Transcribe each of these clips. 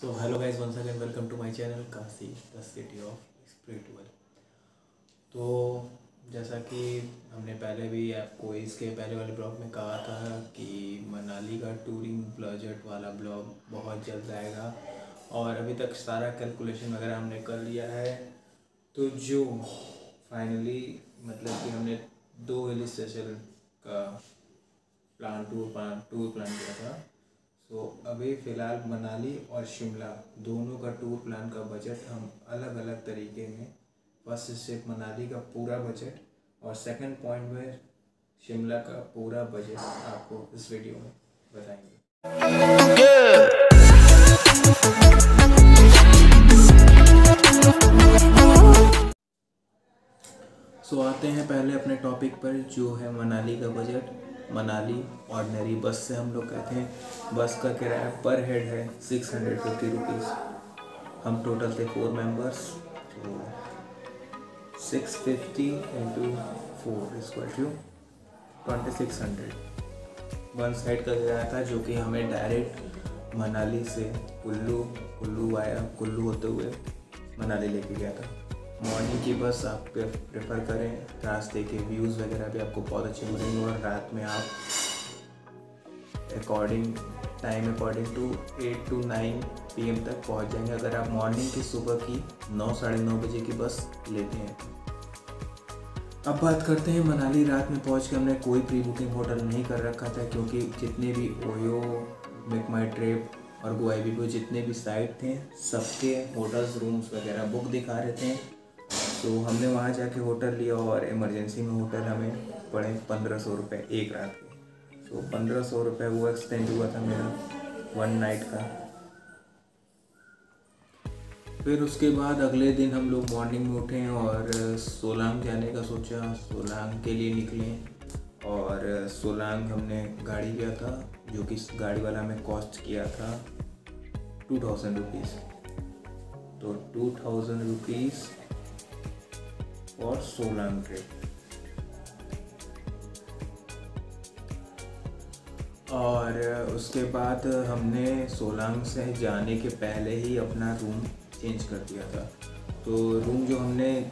So hello guys, once again welcome to my channel Kashi the city of spiritual. तो जैसा कि हमने पहले भी आपको इसके पहले वाले ब्लॉग में कहा था कि मनाली का टूरिंग बजट वाला ब्लॉग बहुत जल्द आएगा और अभी तक सारा कैलकुलेशन वगैरह हमने कर लिया है। तो जो फाइनली मतलब कि हमने 2 हिल स्टेशन का टूर प्लान किया था। सो अभी फ़िलहाल मनाली और शिमला दोनों का टूर प्लान का बजट हम अलग अलग तरीके में, फर्स्ट स्टेप मनाली का पूरा बजट और सेकंड पॉइंट में शिमला का पूरा बजट आपको इस वीडियो में बताएंगे। सो आते हैं पहले अपने टॉपिक पर, जो है मनाली का बजट। मनाली ऑर्डिनरी बस से हम लोग कहते हैं, बस का किराया पर हेड है 650 रुपीज़। हम टोटल थे 4 मेंबर्स, तो 650 into 4 equal to 2600 one side का किराया था, जो कि हमें डायरेक्ट मनाली से कुल्लू वाया कुल्लू होते हुए मनाली लेके गया था। मॉर्निंग की बस आप प्रेफर करें, रास्ते के व्यूज़ वगैरह भी आपको बहुत अच्छे मिलेंगे और रात में आप अकॉर्डिंग टू 8 to 9 PM तक पहुंच जाएंगे, अगर आप मॉर्निंग की सुबह की 9 साढ़े 9 बजे की बस लेते हैं। अब बात करते हैं मनाली। रात में पहुंच के हमने कोई प्री बुकिंग होटल नहीं कर रखा था, क्योंकि जितने भी ओयो, मेक माई ट्रिप और गोवा जितने भी साइट थे सबके होटल्स रूम्स वगैरह बुक दिखा रहे थे। तो हमने वहाँ जाके होटल लिया और इमरजेंसी में होटल हमें पड़े 1500 रुपये एक रात के। तो 1500 रुपये वो एक्सटेंड हुआ था मेरा 1 नाइट का। फिर उसके बाद अगले दिन हम लोग मॉर्निंग में उठे और सोलांग जाने का सोचा, सोलांग के लिए निकले और सोलांग हमने गाड़ी लिया था, जो कि गाड़ी वाला हमें कॉस्ट किया था 2000 रुपीज़। तो 2000 रुपीज़ और सोलांग ट्रिप। और उसके बाद हमने सोलांग से जाने के पहले ही अपना रूम चेंज कर दिया था। तो रूम जो हमने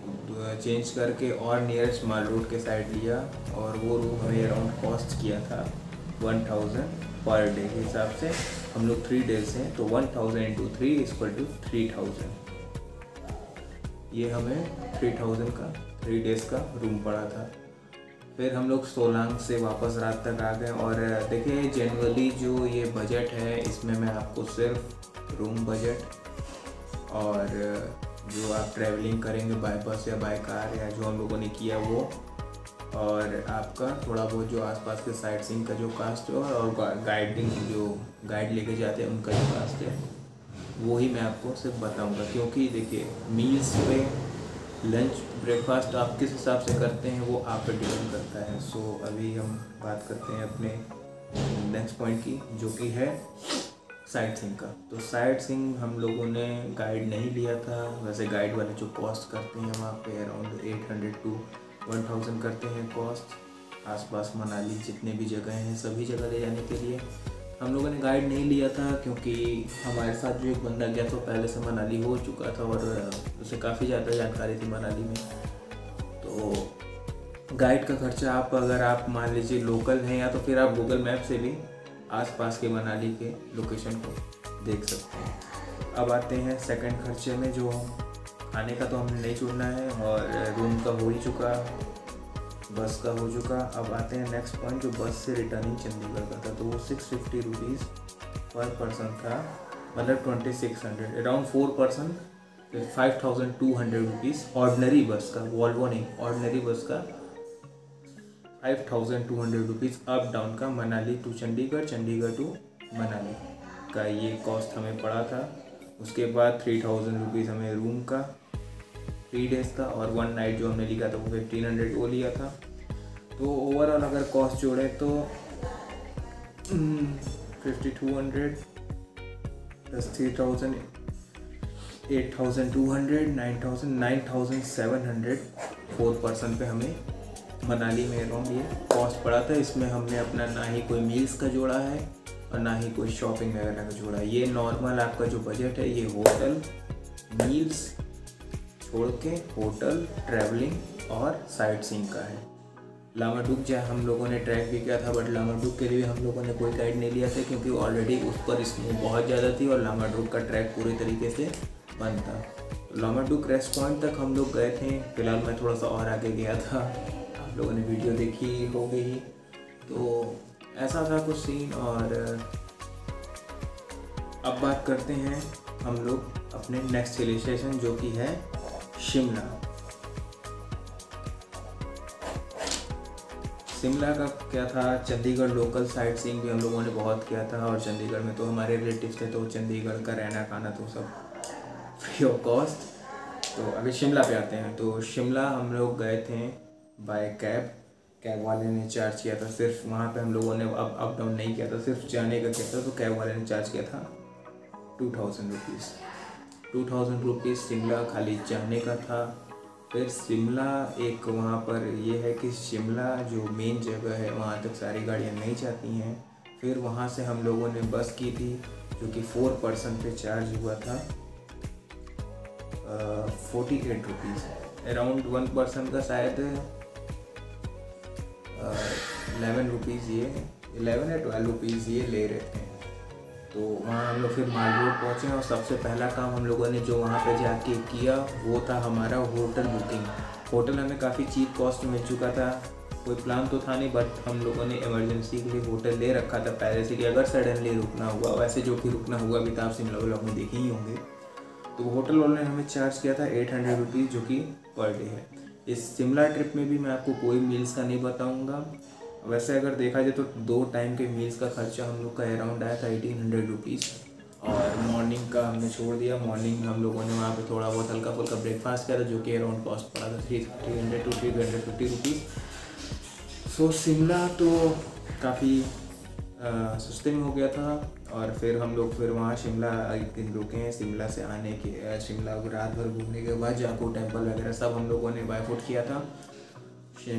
चेंज करके और नियरेस्ट माल रोड के साइड लिया और वो रूम हमें अराउंड कॉस्ट किया था 1000 पर डे के हिसाब से। हम लोग 3 डेज हैं, तो 1000 इंटू 3 इक्वल टू 3000। ये हमें 3000 का 3 डेज़ का रूम पड़ा था। फिर हम लोग सोलांग से वापस रात तक आ गए। और देखिए, जनरली जो ये बजट है इसमें मैं आपको सिर्फ रूम बजट और जो आप ट्रैवलिंग करेंगे बाय बस या बाय कार या जो हम लोगों ने किया वो, और आपका थोड़ा बहुत जो आसपास के साइट सीइंग का जो कास्ट है और गाइडिंग जो गाइड लेके जाते हैं उनका जो कास्ट है वो ही मैं आपको सिर्फ बताऊंगा। क्योंकि देखिए, मील्स पे लंच ब्रेकफास्ट आप किस हिसाब से करते हैं वो आप पे डिपेंड करता है। सो अभी हम बात करते हैं अपने नेक्स्ट पॉइंट की, जो कि है साइट सीइंग का। तो साइट सीइंग हम लोगों ने गाइड नहीं लिया था। वैसे गाइड वाले जो कॉस्ट करते हैं वहाँ पे अराउंड 800 to 1000 करते हैं कॉस्ट। आसपास मनाली जितने भी जगह हैं सभी जगह ले जाने के लिए हम लोगों ने गाइड नहीं लिया था, क्योंकि हमारे साथ जो एक बंदा गया तो पहले से मनाली हो चुका था और उसे काफ़ी ज़्यादा जानकारी थी मनाली में। तो गाइड का खर्चा अगर आप मान लीजिए लोकल हैं, या तो फिर आप गूगल मैप से भी आसपास के मनाली के लोकेशन को देख सकते हैं। अब आते हैं सेकंड खर्चे में, जो खाने का तो हमने नहीं छोड़ना है और रूम का हो ही चुका, बस का हो चुका। अब आते हैं नेक्स्ट पॉइंट, जो बस से रिटर्निंग चंडीगढ़ का था। तो वो 650 रुपीज़ पर पर्सन था, मतलब 2600 अराउंड 4 पर्सन 5200 रुपीज़। ऑर्डिनरी बस का, वॉल्वो नहीं, ऑर्डिनरी बस का 5200 रुपीज़ अप डाउन का, मनाली टू चंडीगढ़, चंडीगढ़ टू मनाली का ये कॉस्ट हमें पड़ा था। उसके बाद 3000 रुपीज़ हमें रूम का 3 डेज़ का, और 1 नाइट जो हमने लिया था वो 1500 वो लिया था। तो ओवरऑल अगर कॉस्ट जोड़े तो 5200 प्लस 3000 8200 9700 4 पर्सन पे हमें मनाली में अराउंड ये कॉस्ट पड़ा था। इसमें हमने अपना ना ही कोई मील्स का जोड़ा है और ना ही कोई शॉपिंग वगैरह का जोड़ा। ये नॉर्मल आपका जो बजट है ये होटल, मील्स छोड़ के होटल, ट्रैवलिंग और साइट सीइंग का है। लामाडुक जहाँ हम लोगों ने ट्रैक भी किया था, बट लामाडुक के लिए हम लोगों ने कोई गाइड नहीं लिया था क्योंकि ऑलरेडी उस पर स्नो बहुत ज़्यादा थी और लामाडुक का ट्रैक पूरी तरीके से बंद था। तो लामाडुक रेस्ट पॉइंट तक हम लोग गए थे। फिलहाल मैं थोड़ा सा और आगे गया था, आप लोगों ने वीडियो देखी हो गई। तो ऐसा था कुछ सीन। और अब बात करते हैं हम लोग अपने नेक्स्ट हिल स्टेशन जो कि है शिमला। शिमला का क्या था, चंडीगढ़ लोकल साइट सीइंग भी हम लोगों ने बहुत किया था और चंडीगढ़ में तो हमारे रिलेटिव्स थे तो चंडीगढ़ का रहना खाना तो सब फ्री ऑफ कॉस्ट। तो अभी शिमला पे आते हैं। तो शिमला हम लोग गए थे बाय कैब वाले ने चार्ज किया था। सिर्फ वहाँ पे हम लोगों ने अप डाउन नहीं किया था, सिर्फ जाने का किया था। तो कैब वाले ने चार्ज किया था 2000 रुपीज़। 2000 रुपीज़ शिमला खाली जाने का था। फिर शिमला एक वहाँ पर ये है कि शिमला जो मेन जगह है वहाँ तक सारी गाड़ियाँ नहीं जाती हैं। फिर वहाँ से हम लोगों ने बस की थी जो कि 4 पर्सन पे चार्ज हुआ था 48 रुपीज़। अराउंड 1 पर्सन का शायद 11 रुपीज़ ये 11 या 12 रुपीज़ ये ले रहे थे। तो वहाँ हम लोग फिर माल रोड पहुँचे और सबसे पहला काम हम लोगों ने जो वहाँ पे जाके किया वो था हमारा होटल बुकिंग। होटल हमें काफ़ी चीप कॉस्ट में मिल चुका था, कोई प्लान तो था नहीं, बट हम लोगों ने इमरजेंसी के लिए होटल ले रखा था पहले से कि अगर सडनली रुकना हुआ, वैसे जो कि रुकना हुआ भी था, आप शिमला व्लॉग में देखे ही होंगे। तो होटल वाले ने हमें चार्ज किया था 800 रुपीज़ जो कि पर डे है। इस शिमला ट्रिप में भी मैं आपको कोई मील्स का नहीं बताऊँगा। वैसे अगर देखा जाए तो 2 टाइम के मील्स का खर्चा हम लोग का अराउंड आया था 1800 रुपीज़। और मॉर्निंग का हमने छोड़ दिया। मॉर्निंग हम लोगों ने वहाँ पे थोड़ा बहुत हल्का फुल्का ब्रेकफास्ट किया था जो कि अराउंड कॉस्ट पड़ा था 300 to 350 रुपीज़। सो शिमला तो काफ़ी सस्ते में हो गया था। और फिर हम लोग वहाँ शिमला एक दिन रुके हैं। शिमला से आने के शिमला रात भर घूमने के बाद जाको टेम्पल वगैरह सब हम लोगों ने बाय फुट किया था।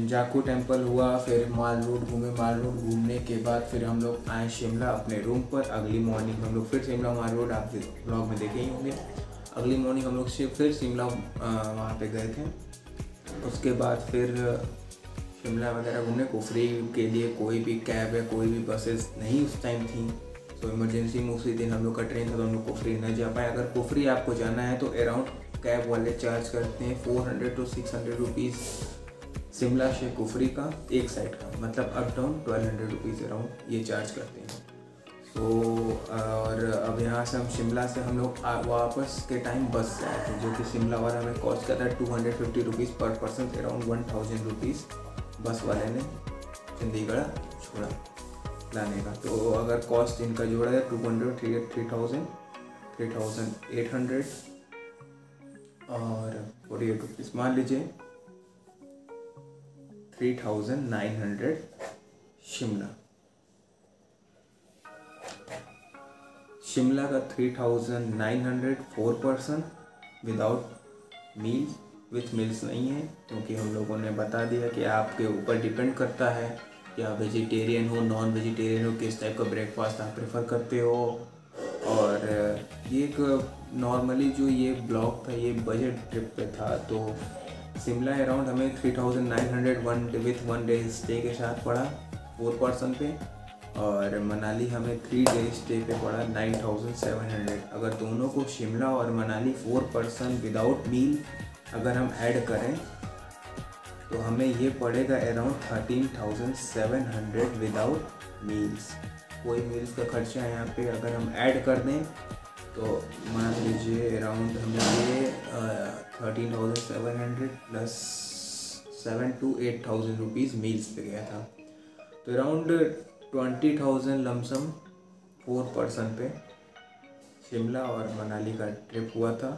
जाको टेम्पल हुआ, फिर माल रोड घूमे। माल रोड घूमने के बाद फिर हम लोग आए शिमला अपने रूम पर। अगली मॉर्निंग हम लोग फिर शिमला माल रोड आप ब्लॉग में देखे ही होंगे। अगली मॉर्निंग हम लोग फिर शिमला वहाँ पे गए थे। उसके बाद फिर शिमला वगैरह घूमने। कुफरी के लिए कोई भी कैब या कोई भी बसेस नहीं उस टाइम थी। तो इमरजेंसी में उसी दिन हम लोग का ट्रेन था तो हम लोग कुफरी न जा पाए। अगर कुफरी आपको जाना है तो अराउंड कैब वाले चार्ज करते हैं 400 to 600 रुपीज़ शिमला से कुफरी का एक साइड का, मतलब अप डाउन 1200 रुपीज़ अराउंड ये चार्ज करते हैं। तो और अब यहाँ से हम शिमला से हम लोग वापस के टाइम बस से आए थे जो कि शिमला वाला हमें कॉस्ट करता है 250 रुपीज़ पर पर्सन, अराउंड 1000 रुपीज़ बस वाले ने चंडीगढ़ छोड़ा लाने का। तो अगर कॉस्ट इनका जोड़ा है 200 3800 और 48 रुपीज़, मान लीजिए 3900 शिमला का 3900 4 person without meals. With meals नहीं है क्योंकि हम लोगों ने बता दिया कि आपके ऊपर डिपेंड करता है कि आप वेजिटेरियन हो, नॉन वेजिटेरियन हो, किस टाइप का ब्रेकफास्ट आप प्रेफर करते हो। और ये एक नॉर्मली जो ये ब्लॉग था ये बजट ट्रिप पे था। तो शिमला अराउंड हमें 3900 विथ 1 डे स्टे के साथ पड़ा 4 पर्सन पे। और मनाली हमें 3 डे स्टे पे पड़ा 9700। अगर दोनों को शिमला और मनाली 4 पर्सन विदाउट मील अगर हम ऐड करें तो हमें ये पड़ेगा अराउंड 13,700 विदाउट मील्स। कोई मील्स का खर्चा यहाँ पे अगर हम ऐड कर दें तो मान लीजिए अराउंड हमें ये 13,700 प्लस 7 to 8,000 रुपीज़ मील्स पे गया था। तो अराउंड 20,000 लमसम 4 पर्सन पे शिमला और मनाली का ट्रिप हुआ था।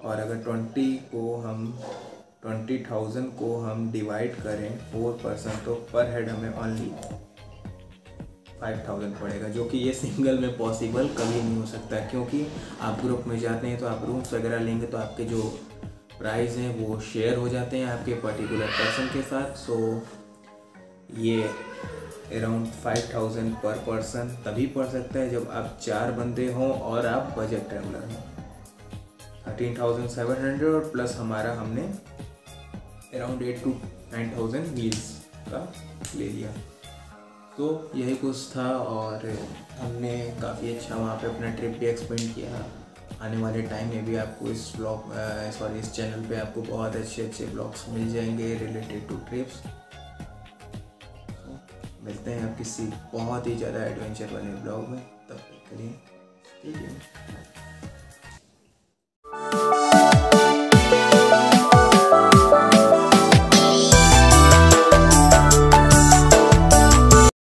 और अगर 20,000 को हम डिवाइड करें 4 पर्सन तो पर हेड हमें ओनली 5,000 पड़ेगा, जो कि ये सिंगल में पॉसिबल कभी नहीं हो सकता क्योंकि आप ग्रुप में जाते हैं तो आप रूम्स वगैरह लेंगे तो आपके जो प्राइस हैं वो शेयर हो जाते हैं आपके पर्टिकुलर पर्सन के साथ। सो ये अराउंड 5000 पर पर्सन तभी पड़ सकता है जब आप 4 बंदे हों और आप बजट ट्रैवलर हों। 13,700 प्लस हमारा हमने अराउंड 8 to 9,000 मील्स का ले लिया। तो यही कुछ था और हमने काफ़ी अच्छा वहाँ पे अपना ट्रिप भी एक्सपेंड किया। आने वाले टाइम में भी आपको इस चैनल पे आपको बहुत अच्छे ब्लॉग्स मिल जाएंगे रिलेटेड टू ट्रिप्स। मिलते हैं अब किसी बहुत ही ज़्यादा एडवेंचर वाले ब्लॉग में, तब तक के लिए ठीक है।